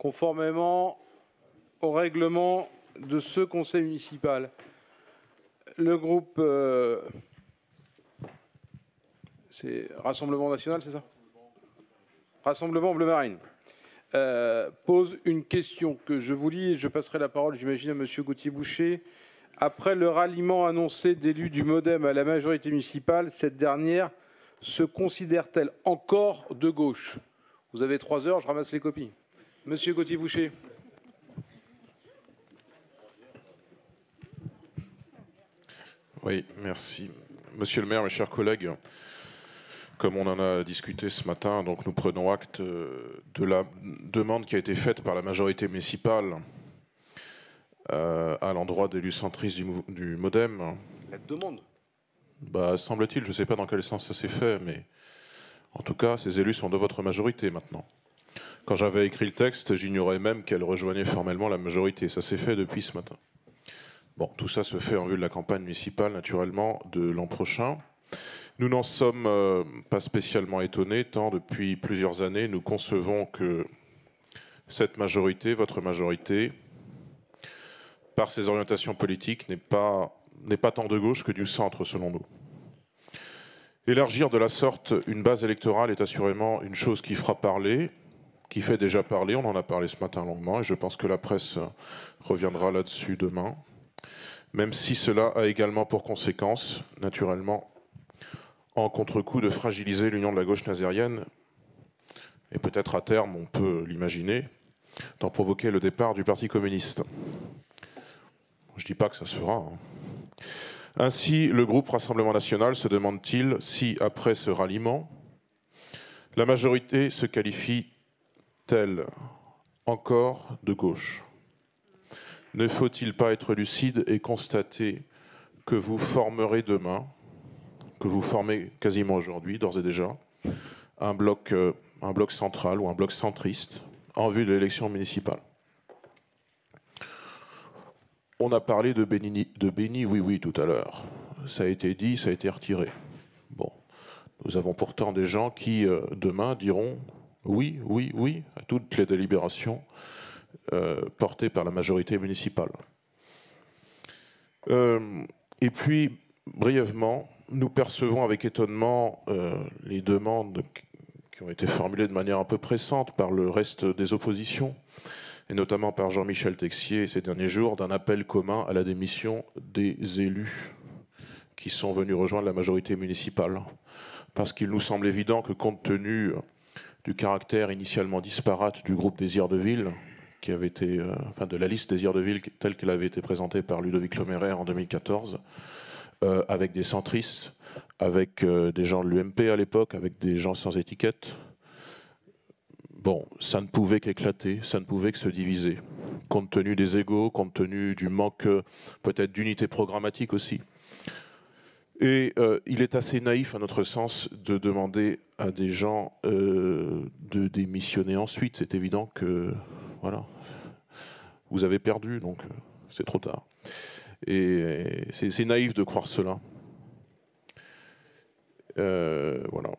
conformément au règlement de ce conseil municipal. Le groupe... c'est Rassemblement National, c'est ça? Rassemblement Bleu Marine. Pose une question que je vous lis et je passerai la parole, j'imagine, à M. Gauthier-Boucher. Après le ralliement annoncé d'élus du MoDem à la majorité municipale, cette dernière se considère-t-elle encore de gauche? Vous avez 3 heures, je ramasse les copies. Monsieur Gauthier-Boucher. Oui, merci. Monsieur le maire, mes chers collègues, comme on en a discuté ce matin, donc nous prenons acte de la demande qui a été faite par la majorité municipale à l'endroit d'élus centristes du MoDem. La demande? Semble-t-il, je ne sais pas dans quel sens ça s'est fait, mais en tout cas, ces élus sont de votre majorité maintenant. Quand j'avais écrit le texte, j'ignorais même qu'elle rejoignait formellement la majorité. Ça s'est fait depuis ce matin. Bon, tout ça se fait en vue de la campagne municipale, naturellement, de l'an prochain. Nous n'en sommes pas spécialement étonnés, tant depuis plusieurs années, nous concevons que cette majorité, votre majorité, par ses orientations politiques, n'est pas tant de gauche que du centre, selon nous. Élargir de la sorte une base électorale est assurément une chose qui fera parler, qui fait déjà parler, on en a parlé ce matin longuement, et je pense que la presse reviendra là-dessus demain, même si cela a également pour conséquence, naturellement, en contre-coup de fragiliser l'union de la gauche nazérienne, et peut-être à terme, on peut l'imaginer, d'en provoquer le départ du Parti communiste. Je ne dis pas que ça se fera. Ainsi, le groupe Rassemblement National se demande-t-il si, après ce ralliement, la majorité se qualifie-t-elle encore de gauche? Ne faut-il pas être lucide et constater que vous formerez demain, que vous formez quasiment aujourd'hui, d'ores et déjà, un bloc central ou un bloc centriste en vue de l'élection municipale? On a parlé de Béni oui tout à l'heure. Ça a été dit, ça a été retiré. Bon, nous avons pourtant des gens qui, demain, diront oui à toutes les délibérations portées par la majorité municipale. Et puis, brièvement, nous percevons avec étonnement les demandes qui ont été formulées de manière un peu pressante par le reste des oppositions, et notamment par Jean-Michel Texier ces derniers jours, d'un appel commun à la démission des élus qui sont venus rejoindre la majorité municipale. Parce qu'il nous semble évident que, compte tenu du caractère initialement disparate du groupe Désirs de Ville, qui avait été, de la liste Désirs de Ville telle qu'elle avait été présentée par Ludovic Leméraire en 2014, avec des centristes, avec des gens de l'UMP à l'époque, avec des gens sans étiquette. Bon, ça ne pouvait qu'éclater, ça ne pouvait que se diviser, compte tenu des égos, compte tenu du manque peut-être d'unité programmatique aussi. Et il est assez naïf, à notre sens, de demander à des gens de démissionner ensuite. C'est évident que, voilà, vous avez perdu, donc c'est trop tard. Et c'est naïf de croire cela. Voilà.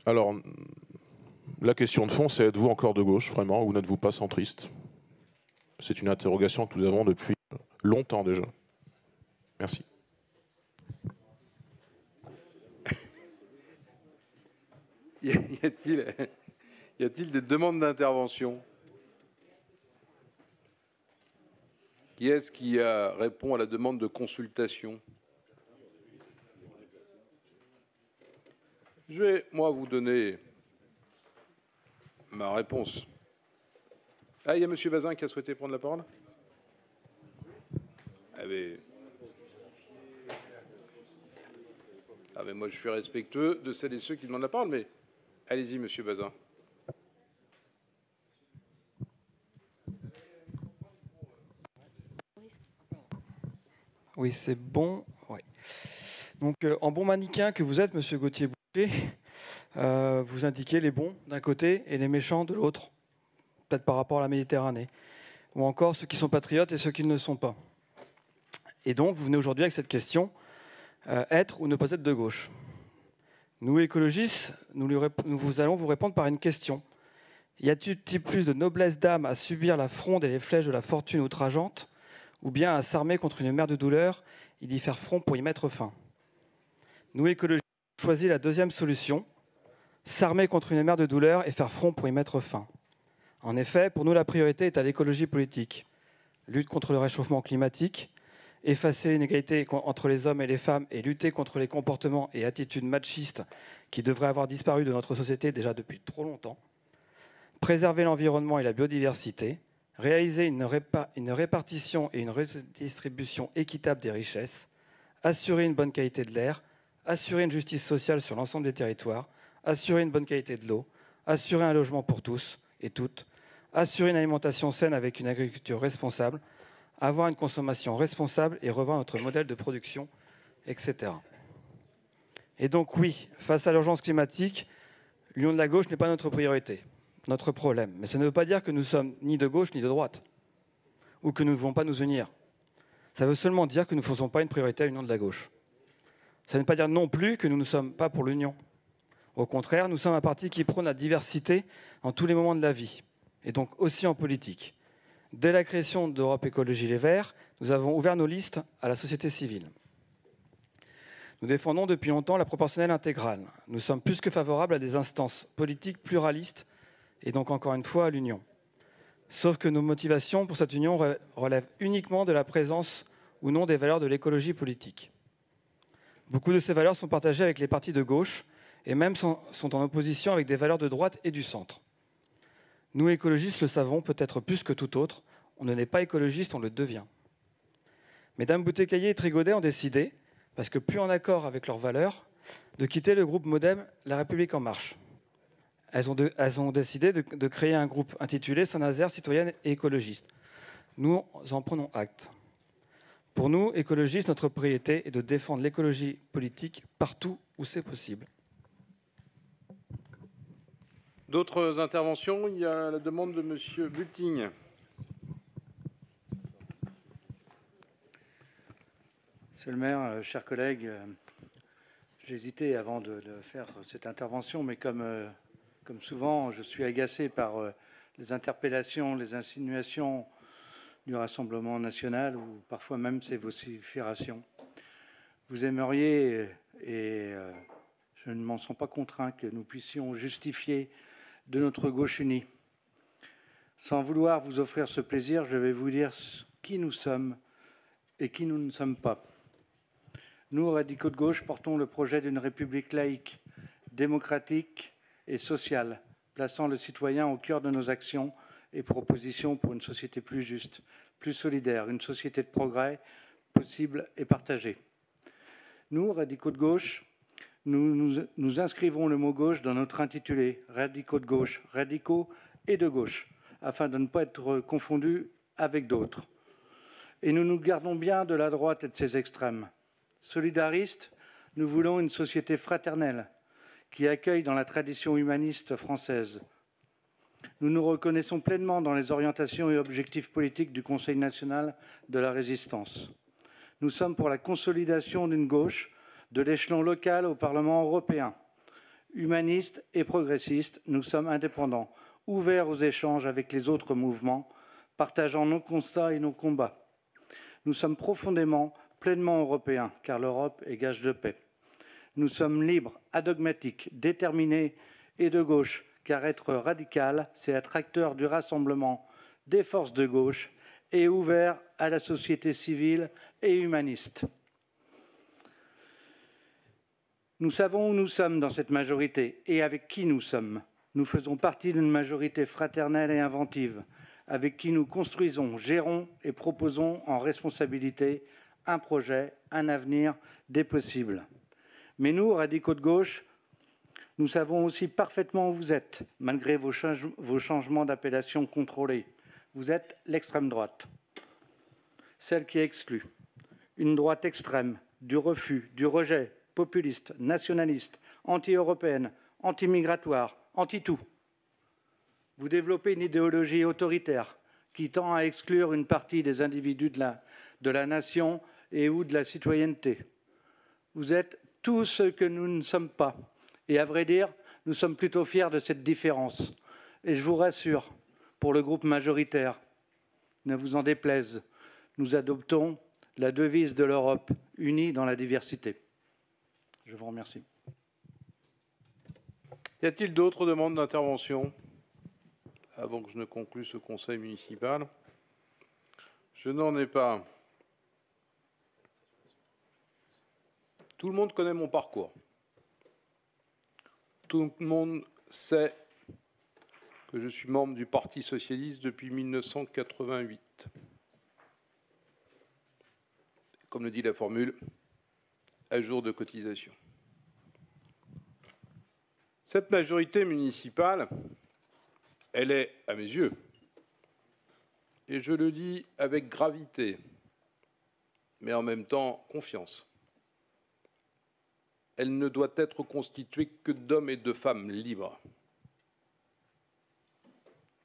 Alors, la question de fond, c'est êtes-vous encore de gauche, vraiment, ou n'êtes-vous pas centriste? C'est une interrogation que nous avons depuis longtemps déjà. Merci. Y a-t-il des demandes d'intervention? Qui est-ce qui répond à la demande de consultation? Je vais, moi, vous donner ma réponse. Ah, il y a M. Bazin qui a souhaité prendre la parole? Mais moi, je suis respectueux de celles et ceux qui demandent la parole, mais allez-y, M. Bazin. Oui, c'est bon. Ouais. Donc, en bon manichéen que vous êtes, Monsieur Gauthier-Boucher, vous indiquez les bons d'un côté et les méchants de l'autre, peut-être par rapport à la Méditerranée, ou encore ceux qui sont patriotes et ceux qui ne le sont pas. Et donc, vous venez aujourd'hui avec cette question, être ou ne pas être de gauche. Nous, écologistes, nous allons vous répondre par une question. Y a-t-il plus de noblesse d'âme à subir la fronde et les flèches de la fortune outrageante, ou bien à s'armer contre une mer de douleur et d'y faire front pour y mettre fin? Nous, écologistes, avons choisi la deuxième solution, s'armer contre une mer de douleur et faire front pour y mettre fin. En effet, pour nous, la priorité est à l'écologie politique. Lutte contre le réchauffement climatique, effacer l'inégalité entre les hommes et les femmes et lutter contre les comportements et attitudes machistes qui devraient avoir disparu de notre société déjà depuis trop longtemps, préserver l'environnement et la biodiversité, réaliser une répartition et une redistribution équitable des richesses, assurer une bonne qualité de l'air, assurer une justice sociale sur l'ensemble des territoires, assurer une bonne qualité de l'eau, assurer un logement pour tous et toutes, assurer une alimentation saine avec une agriculture responsable, avoir une consommation responsable et revoir notre modèle de production, etc. Et donc oui, face à l'urgence climatique, l'union de la gauche n'est pas notre priorité, notre problème. Mais ça ne veut pas dire que nous sommes ni de gauche ni de droite, ou que nous ne voulons pas nous unir. Ça veut seulement dire que nous ne faisons pas une priorité à l'union de la gauche. Ça ne veut pas dire non plus que nous ne sommes pas pour l'union. Au contraire, nous sommes un parti qui prône la diversité dans tous les moments de la vie, et donc aussi en politique. Dès la création d'Europe Écologie Les Verts, nous avons ouvert nos listes à la société civile. Nous défendons depuis longtemps la proportionnelle intégrale. Nous sommes plus que favorables à des instances politiques pluralistes et donc encore une fois à l'union. Sauf que nos motivations pour cette union relèvent uniquement de la présence ou non des valeurs de l'écologie politique. Beaucoup de ces valeurs sont partagées avec les partis de gauche et même sont en opposition avec des valeurs de droite et du centre. Nous, écologistes, le savons peut-être plus que tout autre. On ne n'est pas écologiste, on le devient. Mesdames Boutté-Caillé et Trigaudet ont décidé, parce que plus en accord avec leurs valeurs, de quitter le groupe MoDem La République En Marche. Elles ont décidé de créer un groupe intitulé Saint-Nazaire citoyenne et écologiste. Nous en prenons acte. Pour nous, écologistes, notre priorité est de défendre l'écologie politique partout où c'est possible. D'autres interventions? Il y a la demande de M. Butting. Monsieur le maire, chers collègues, j'hésitais avant de faire cette intervention, mais comme souvent, je suis agacé par les interpellations, les insinuations du Rassemblement national ou parfois même ses vociférations. Vous aimeriez, et je ne m'en sens pas contraint, que nous puissions justifier de notre gauche unie. Sans vouloir vous offrir ce plaisir, je vais vous dire qui nous sommes et qui nous ne sommes pas. Nous, radicaux de gauche, portons le projet d'une république laïque, démocratique et sociale, plaçant le citoyen au cœur de nos actions et propositions pour une société plus juste, plus solidaire, une société de progrès possible et partagée. Nous, radicaux de gauche, nous inscrivons le mot gauche dans notre intitulé, radicaux de gauche, radicaux et de gauche, afin de ne pas être confondus avec d'autres. Et nous nous gardons bien de la droite et de ses extrêmes. Solidaristes, nous voulons une société fraternelle qui accueille dans la tradition humaniste française. Nous nous reconnaissons pleinement dans les orientations et objectifs politiques du Conseil national de la résistance. Nous sommes pour la consolidation d'une gauche de l'échelon local au Parlement européen. Humanistes et progressistes, nous sommes indépendants, ouverts aux échanges avec les autres mouvements, partageant nos constats et nos combats. Nous sommes profondément, pleinement européens, car l'Europe est gage de paix. Nous sommes libres, adogmatiques, déterminés et de gauche, car être radical, c'est être acteur du rassemblement des forces de gauche et ouvert à la société civile et humaniste. Nous savons où nous sommes dans cette majorité et avec qui nous sommes. Nous faisons partie d'une majorité fraternelle et inventive, avec qui nous construisons, gérons et proposons en responsabilité un projet, un avenir, des possibles. Mais nous, radicaux de gauche, nous savons aussi parfaitement où vous êtes, malgré vos changements d'appellation contrôlés. Vous êtes l'extrême droite, celle qui exclut. Une droite extrême, du refus, du rejet, populiste, nationaliste, anti-européenne, anti-migratoire, anti-tout. Vous développez une idéologie autoritaire qui tend à exclure une partie des individus de la nation et ou de la citoyenneté. Vous êtes tout ce que nous ne sommes pas. Et à vrai dire, nous sommes plutôt fiers de cette différence. Et je vous rassure, pour le groupe majoritaire, ne vous en déplaise, nous adoptons la devise de l'Europe, unie dans la diversité. Je vous remercie. Y a-t-il d'autres demandes d'intervention avant que je ne conclue ce conseil municipal? Je n'en ai pas. Tout le monde connaît mon parcours. Tout le monde sait que je suis membre du Parti socialiste depuis 1988. Comme le dit la formule, à jour de cotisation. Cette majorité municipale, elle est, à mes yeux, et je le dis avec gravité, mais en même temps confiance, elle ne doit être constituée que d'hommes et de femmes libres.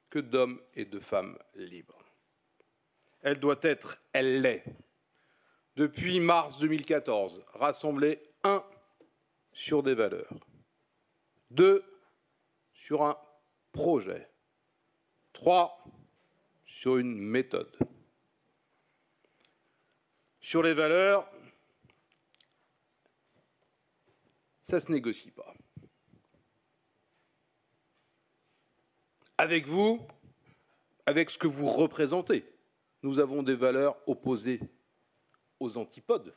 Que d'hommes et de femmes libres. Elle doit être, elle l'est, depuis mars 2014, rassemblée, 1, sur des valeurs, 2, sur un projet, 3, sur une méthode. Sur les valeurs, ça ne se négocie pas. Avec vous, avec ce que vous représentez, nous avons des valeurs opposées aux antipodes.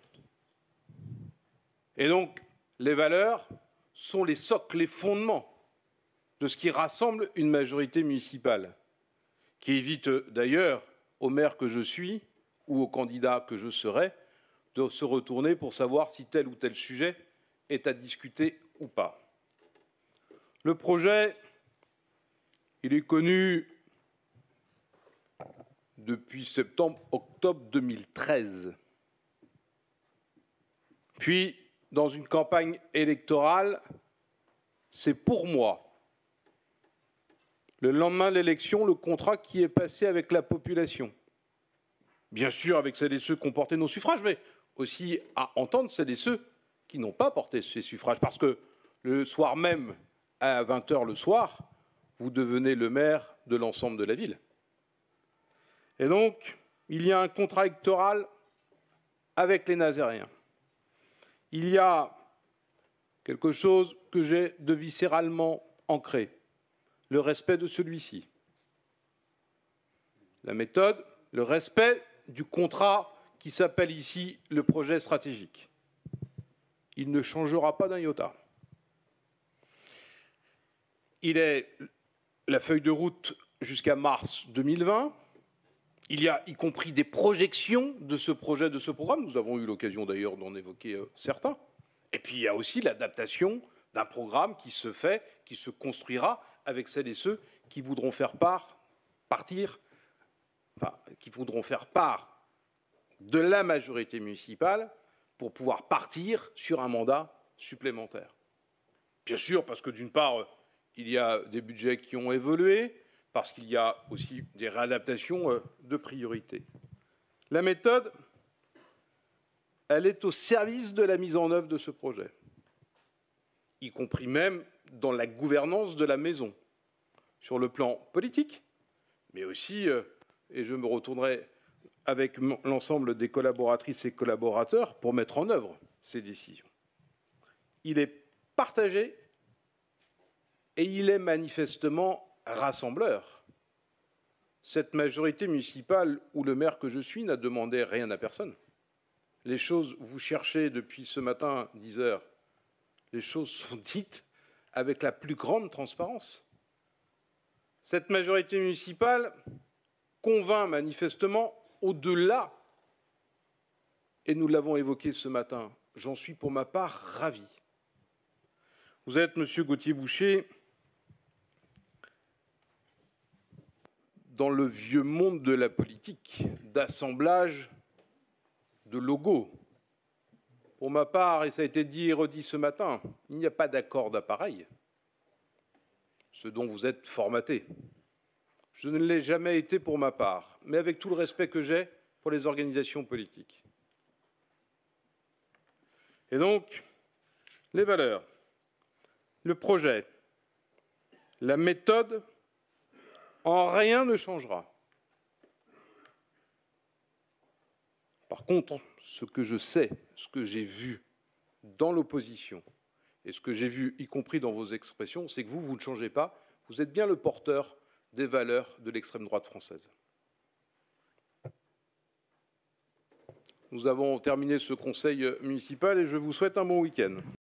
Et donc, les valeurs sont les socles, les fondements de ce qui rassemble une majorité municipale, qui évite d'ailleurs au maire que je suis ou au candidat que je serai de se retourner pour savoir si tel ou tel sujet est à discuter ou pas. Le projet, il est connu depuis septembre-octobre 2013. Puis, dans une campagne électorale, c'est pour moi, le lendemain de l'élection, le contrat qui est passé avec la population. Bien sûr, avec celles et ceux qui ont porté nos suffrages, mais aussi à entendre celles et ceux qui n'ont pas porté ces suffrages. Parce que le soir même, à 20 h le soir, vous devenez le maire de l'ensemble de la ville. Et donc, il y a un contrat électoral avec les Nazaréens. Il y a quelque chose que j'ai de viscéralement ancré, le respect de celui-ci. La méthode, le respect du contrat qui s'appelle ici le projet stratégique. Il ne changera pas d'un iota. Il est la feuille de route jusqu'à mars 2020. Il y a y compris des projections de ce projet, de ce programme. Nous avons eu l'occasion d'ailleurs d'en évoquer certains. Et puis il y a aussi l'adaptation d'un programme qui se fait, qui se construira avec celles et ceux qui voudront faire qui voudront faire part de la majorité municipale pour pouvoir partir sur un mandat supplémentaire. Bien sûr, parce que d'une part, il y a des budgets qui ont évolué, parce qu'il y a aussi des réadaptations de priorités. La méthode, elle est au service de la mise en œuvre de ce projet, y compris même dans la gouvernance de la maison, sur le plan politique, mais aussi, et je me retournerai avec l'ensemble des collaboratrices et collaborateurs pour mettre en œuvre ces décisions. Il est partagé et il est manifestement rassembleur. Cette majorité municipale où le maire que je suis n'a demandé rien à personne. Les choses, vous cherchez depuis ce matin 10 h, les choses sont dites avec la plus grande transparence. Cette majorité municipale convainc manifestement au-delà, et nous l'avons évoqué ce matin, j'en suis pour ma part ravi. Vous êtes, Monsieur Gauthier-Boucher, dans le vieux monde de la politique, d'assemblage de logos. Pour ma part, et ça a été dit et redit ce matin, il n'y a pas d'accord d'appareil, ce dont vous êtes formaté. Je ne l'ai jamais été pour ma part, mais avec tout le respect que j'ai pour les organisations politiques. Et donc, les valeurs, le projet, la méthode En rien ne changera. Par contre, ce que je sais, ce que j'ai vu dans l'opposition, et ce que j'ai vu, y compris dans vos expressions, c'est que vous ne changez pas. Vous êtes bien le porteur des valeurs de l'extrême droite française. Nous avons terminé ce conseil municipal et je vous souhaite un bon week-end.